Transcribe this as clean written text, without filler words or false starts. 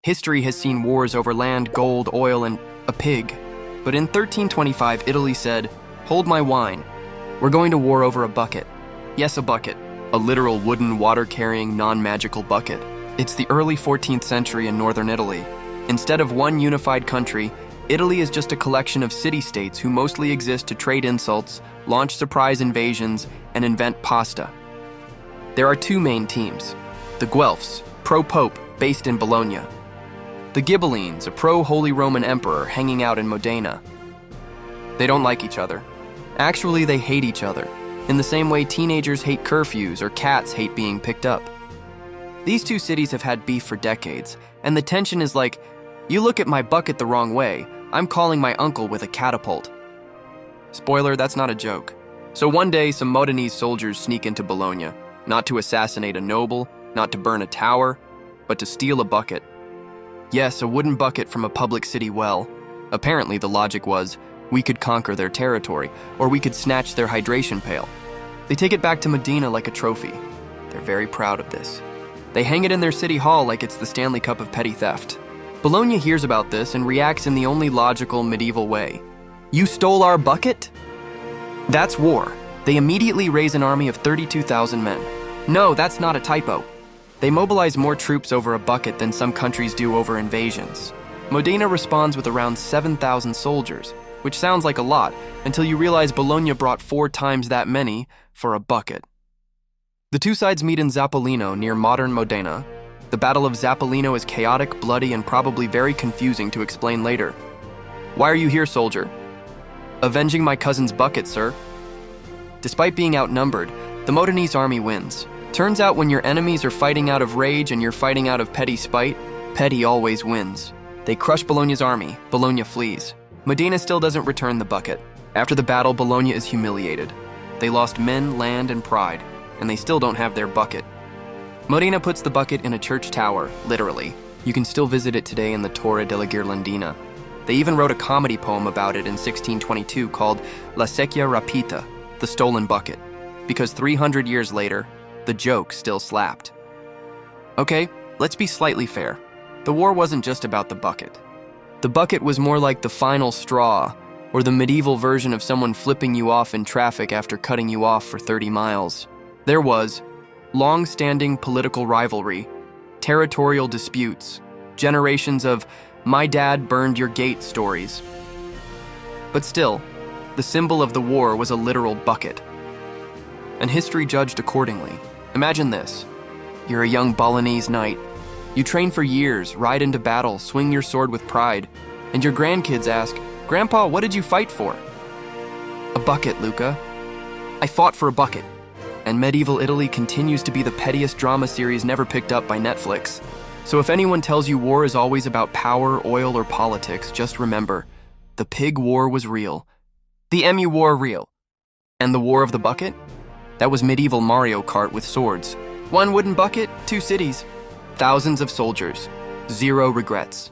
History has seen wars over land, gold, oil, and a pig. But in 1325, Italy said, "Hold my wine. We're going to war over a bucket." Yes, a bucket. A literal wooden, water-carrying, non-magical bucket. It's the early 14th century in northern Italy. Instead of one unified country, Italy is just a collection of city-states who mostly exist to trade insults, launch surprise invasions, and invent pasta. There are two main teams. The Guelphs, pro-Pope, based in Bologna. The Ghibellines, a pro-Holy Roman Emperor hanging out in Modena. They don't like each other. Actually, they hate each other, in the same way teenagers hate curfews or cats hate being picked up. These two cities have had beef for decades, and the tension is like, you look at my bucket the wrong way, I'm calling my uncle with a catapult. Spoiler, that's not a joke. So one day, some Modenese soldiers sneak into Bologna, not to assassinate a noble, not to burn a tower, but to steal a bucket. Yes, a wooden bucket from a public city well. Apparently the logic was, we could conquer their territory, or we could snatch their hydration pail. They take it back to Modena like a trophy. They're very proud of this. They hang it in their city hall like it's the Stanley Cup of petty theft. Bologna hears about this and reacts in the only logical medieval way. You stole our bucket? That's war. They immediately raise an army of 32,000 men. No, that's not a typo. They mobilize more troops over a bucket than some countries do over invasions. Modena responds with around 7,000 soldiers, which sounds like a lot until you realize Bologna brought 4 times that many for a bucket. The two sides meet in Zappolino near modern Modena. The Battle of Zappolino is chaotic, bloody, and probably very confusing to explain later. Why are you here, soldier? Avenging my cousin's bucket, sir. Despite being outnumbered, the Modenese army wins. Turns out when your enemies are fighting out of rage and you're fighting out of petty spite, petty always wins. They crush Bologna's army. Bologna flees. Modena still doesn't return the bucket. After the battle, Bologna is humiliated. They lost men, land, and pride, and they still don't have their bucket. Modena puts the bucket in a church tower, literally. You can still visit it today in the Torre della Ghirlandina. They even wrote a comedy poem about it in 1622 called La Secchia Rapita, the stolen bucket, because 300 years later, the joke still slapped. Okay, let's be slightly fair. The war wasn't just about the bucket. The bucket was more like the final straw, or the medieval version of someone flipping you off in traffic after cutting you off for 30 miles. There was long-standing political rivalry, territorial disputes, generations of "my dad burned your gate" stories. But still, the symbol of the war was a literal bucket. And history judged accordingly. Imagine this. You're a young Bolognese knight. You train for years, ride into battle, swing your sword with pride, and your grandkids ask, "Grandpa, what did you fight for?" "A bucket, Luca. I fought for a bucket." And medieval Italy continues to be the pettiest drama series never picked up by Netflix. So if anyone tells you war is always about power, oil, or politics, just remember, the pig war was real. The MU war real. And the war of the bucket? That was medieval Mario Kart with swords. 1 wooden bucket, 2 cities. Thousands of soldiers. 0 regrets.